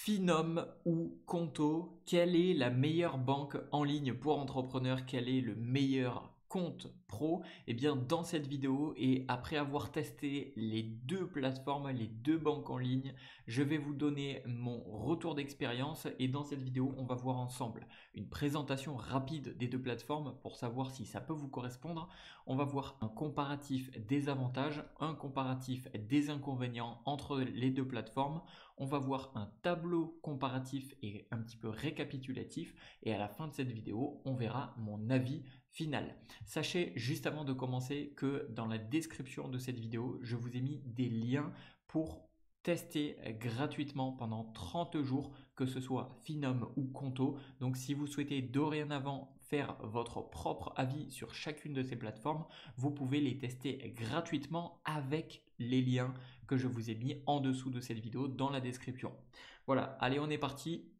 Finom ou Conto, quelle est la meilleure banque en ligne pour entrepreneurs? Quel est le meilleur compte pro? Eh bien, dans cette vidéo et après avoir testé les deux plateformes, les deux banques en ligne, je vais vous donner mon retour d'expérience et dans cette vidéo, on va voir ensemble une présentation rapide des deux plateformes pour savoir si ça peut vous correspondre. On va voir un comparatif des avantages, un comparatif des inconvénients entre les deux plateformes. On va voir un tableau comparatif et un petit peu récapitulatif et à la fin de cette vidéo, on verra mon avis final. Sachez juste avant de commencer que dans la description de cette vidéo, je vous ai mis des liens pour tester gratuitement pendant 30 jours, que ce soit Finom ou Conto. Donc si vous souhaitez dorénavant faire votre propre avis sur chacune de ces plateformes, vous pouvez les tester gratuitement avec les liens que je vous ai mis en dessous de cette vidéo dans la description. Voilà, allez, on est parti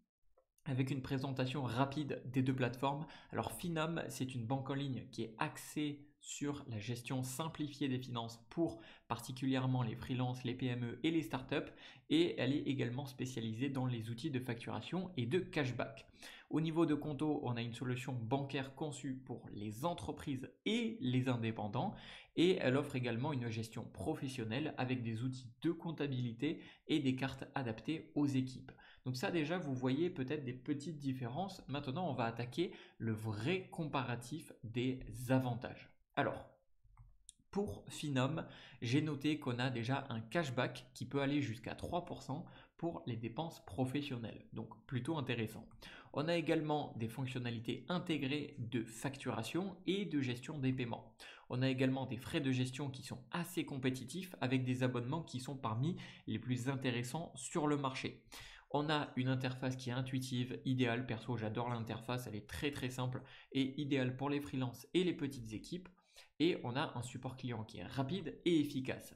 avec une présentation rapide des deux plateformes. Alors Finom, c'est une banque en ligne qui est axée sur la gestion simplifiée des finances pour particulièrement les freelances, les PME et les startups. Et elle est également spécialisée dans les outils de facturation et de cashback. Au niveau de Conto, on a une solution bancaire conçue pour les entreprises et les indépendants. Et elle offre également une gestion professionnelle avec des outils de comptabilité et des cartes adaptées aux équipes. Donc ça déjà, vous voyez peut-être des petites différences. Maintenant, on va attaquer le vrai comparatif des avantages. Alors, pour Finom, j'ai noté qu'on a déjà un cashback qui peut aller jusqu'à 3% pour les dépenses professionnelles. Donc plutôt intéressant. On a également des fonctionnalités intégrées de facturation et de gestion des paiements. On a également des frais de gestion qui sont assez compétitifs avec des abonnements qui sont parmi les plus intéressants sur le marché. On a une interface qui est intuitive, idéale. Perso, j'adore l'interface, elle est très simple et idéale pour les freelances et les petites équipes. Et on a un support client qui est rapide et efficace.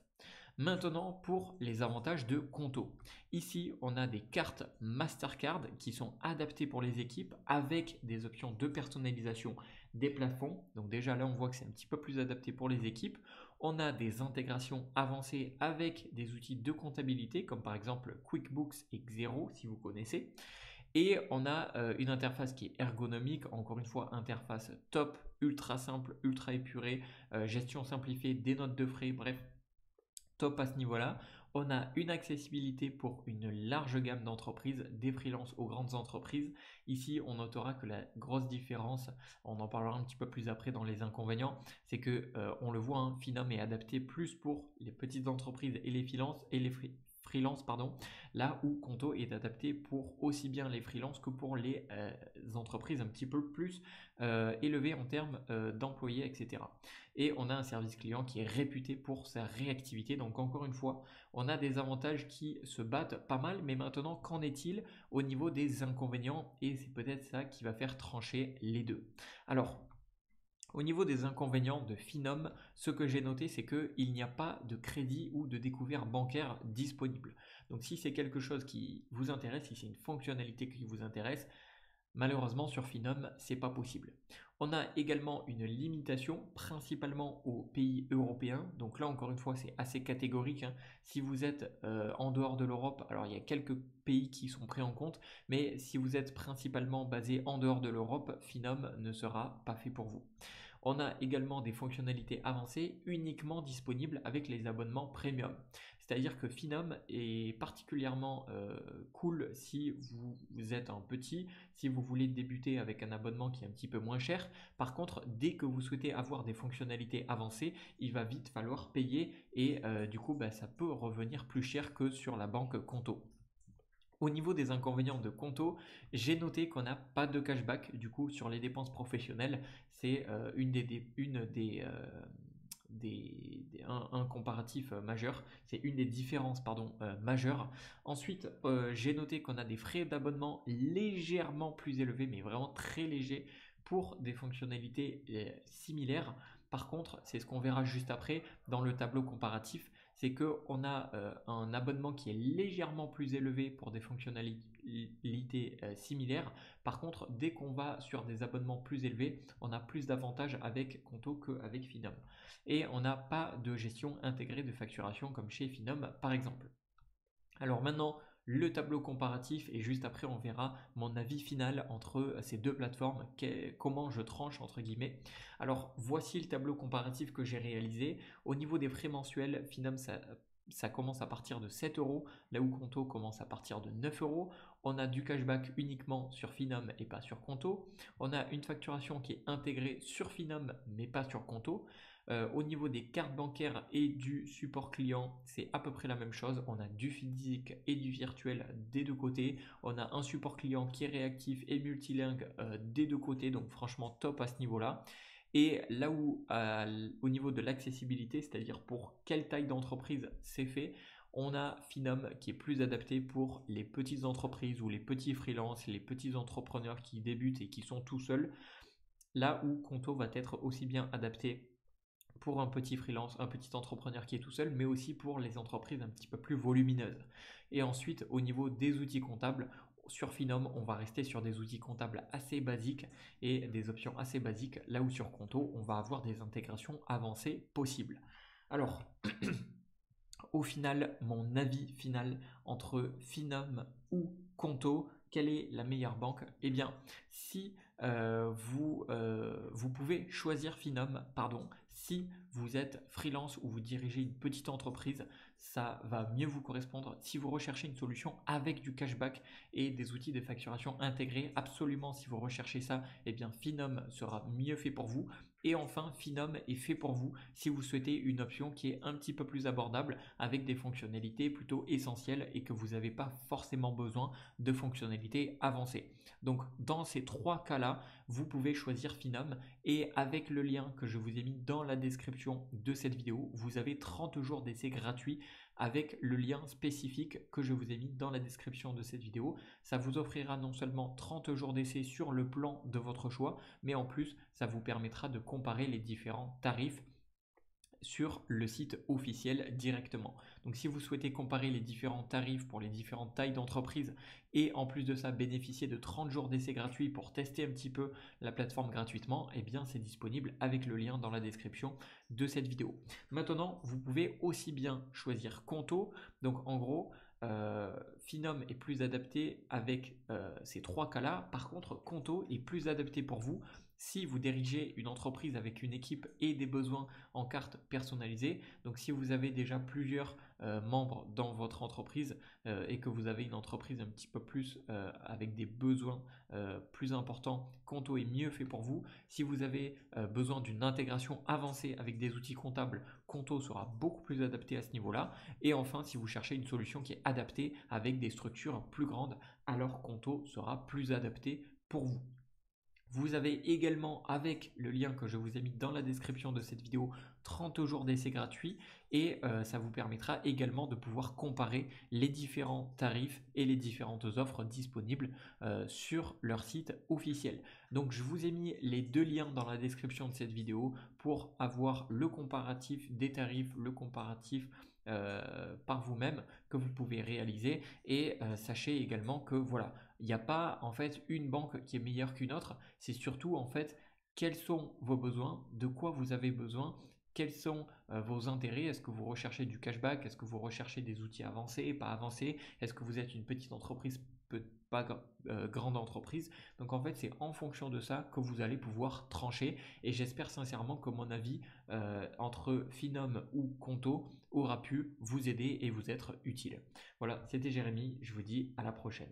Maintenant, pour les avantages de Conto. Ici, on a des cartes Mastercard qui sont adaptées pour les équipes avec des options de personnalisation des plafonds. Donc déjà là, on voit que c'est un petit peu plus adapté pour les équipes. On a des intégrations avancées avec des outils de comptabilité comme par exemple QuickBooks et Xero si vous connaissez. Et on a une interface qui est ergonomique, encore une fois interface top, ultra simple, ultra épurée, gestion simplifiée des notes de frais, bref, top à ce niveau-là. On a une accessibilité pour une large gamme d'entreprises, des freelances aux grandes entreprises. Ici, on notera que la grosse différence, on en parlera un petit peu plus après dans les inconvénients, c'est que on le voit, Finom est adapté plus pour les petites entreprises et les freelance, là où Conto est adapté pour aussi bien les freelances que pour les entreprises un petit peu plus élevées en termes d'employés, etc. Et on a un service client qui est réputé pour sa réactivité. Donc encore une fois, on a des avantages qui se battent pas mal, mais maintenant, qu'en est-il au niveau des inconvénients? Et c'est peut-être ça qui va faire trancher les deux. Alors, au niveau des inconvénients de Finom, ce que j'ai noté, c'est qu'il n'y a pas de crédit ou de découvert bancaire disponible. Donc si c'est quelque chose qui vous intéresse, si c'est une fonctionnalité qui vous intéresse, malheureusement sur Finom, c'est pas possible. On a également une limitation principalement aux pays européens. Donc là encore une fois, c'est assez catégorique. Si vous êtes en dehors de l'Europe, alors il y a quelques pays qui sont pris en compte, mais si vous êtes principalement basé en dehors de l'Europe, Finom ne sera pas fait pour vous. On a également des fonctionnalités avancées uniquement disponibles avec les abonnements premium. C'est-à-dire que Finom est particulièrement cool si vous êtes un petit, si vous voulez débuter avec un abonnement qui est un petit peu moins cher. Par contre, dès que vous souhaitez avoir des fonctionnalités avancées, il va vite falloir payer et du coup, ça peut revenir plus cher que sur la banque Conto. Au niveau des inconvénients de Conto, j'ai noté qu'on n'a pas de cashback du coup sur les dépenses professionnelles. C'est un comparatif majeur, c'est une des différences majeures. Ensuite, j'ai noté qu'on a des frais d'abonnement légèrement plus élevés, mais vraiment très légers pour des fonctionnalités similaires. Par contre, c'est ce qu'on verra juste après dans le tableau comparatif, c'est qu'on a un abonnement qui est légèrement plus élevé pour des fonctionnalités similaires. Par contre, dès qu'on va sur des abonnements plus élevés, on a plus d'avantages avec Conto qu'avec Finom. Et on n'a pas de gestion intégrée de facturation comme chez Finom par exemple. Alors maintenant, le tableau comparatif et juste après on verra mon avis final entre ces deux plateformes, comment je tranche entre guillemets. Alors voici le tableau comparatif que j'ai réalisé. Au niveau des frais mensuels, Finum ça commence à partir de 7 euros, là où Conto commence à partir de 9 euros. On a du cashback uniquement sur Finum et pas sur Conto. On a une facturation qui est intégrée sur Finum mais pas sur Conto. Au niveau des cartes bancaires et du support client, c'est à peu près la même chose. On a du physique et du virtuel des deux côtés. On a un support client qui est réactif et multilingue des deux côtés, donc franchement top à ce niveau-là. Et là où, au niveau de l'accessibilité, c'est-à-dire pour quelle taille d'entreprise c'est fait, on a Finum qui est plus adapté pour les petites entreprises ou les petits freelances, les petits entrepreneurs qui débutent et qui sont tout seuls. Là où Conto va être aussi bien adapté pour un petit freelance, un petit entrepreneur qui est tout seul, mais aussi pour les entreprises un petit peu plus volumineuses. Et ensuite, au niveau des outils comptables, sur Finum, on va rester sur des outils comptables assez basiques et des options assez basiques, là où sur Conto, on va avoir des intégrations avancées possibles. Alors, au final, mon avis final entre Finum ou Conto, quelle est la meilleure banque? Eh bien, si vous pouvez choisir Finum, pardon, si vous êtes freelance ou vous dirigez une petite entreprise, ça va mieux vous correspondre. Si vous recherchez une solution avec du cashback et des outils de facturation intégrés, absolument, si vous recherchez ça, eh bien Finum sera mieux fait pour vous. Et enfin, Finum est fait pour vous si vous souhaitez une option qui est un petit peu plus abordable avec des fonctionnalités plutôt essentielles et que vous n'avez pas forcément besoin de fonctionnalités avancées. Donc dans ces trois cas-là, vous pouvez choisir Finum et avec le lien que je vous ai mis dans la description de cette vidéo, vous avez 30 jours d'essai gratuit avec le lien spécifique que je vous ai mis dans la description de cette vidéo. Ça vous offrira non seulement 30 jours d'essai sur le plan de votre choix, mais en plus, ça vous permettra de comparer les différents tarifs sur le site officiel directement. Donc si vous souhaitez comparer les différents tarifs pour les différentes tailles d'entreprise et en plus de ça bénéficier de 30 jours d'essai gratuit pour tester un petit peu la plateforme gratuitement, eh bien c'est disponible avec le lien dans la description de cette vidéo. Maintenant, vous pouvez aussi bien choisir Conto. Donc en gros, Finum est plus adapté avec ces trois cas-là. Par contre, Conto est plus adapté pour vous si vous dirigez une entreprise avec une équipe et des besoins en carte personnalisée. Donc si vous avez déjà plusieurs membres dans votre entreprise et que vous avez une entreprise un petit peu plus avec des besoins plus importants, Conto est mieux fait pour vous. Si vous avez besoin d'une intégration avancée avec des outils comptables, Conto sera beaucoup plus adapté à ce niveau-là. Et enfin, si vous cherchez une solution qui est adaptée avec des structures plus grandes, alors Conto sera plus adapté pour vous. Vous avez également, avec le lien que je vous ai mis dans la description de cette vidéo, 30 jours d'essai gratuit et ça vous permettra également de pouvoir comparer les différents tarifs et les différentes offres disponibles sur leur site officiel. Donc je vous ai mis les deux liens dans la description de cette vidéo pour avoir le comparatif des tarifs, le comparatif par vous-même que vous pouvez réaliser et sachez également que voilà, il n'y a pas en fait une banque qui est meilleure qu'une autre, c'est surtout en fait quels sont vos besoins, de quoi vous avez besoin, quels sont vos intérêts, est-ce que vous recherchez du cashback, est-ce que vous recherchez des outils avancés, pas avancés, est-ce que vous êtes une petite entreprise, pas grande entreprise. Donc en fait c'est en fonction de ça que vous allez pouvoir trancher et j'espère sincèrement que mon avis entre Finum ou Conto aura pu vous aider et vous être utile. Voilà, c'était Jérémy, je vous dis à la prochaine.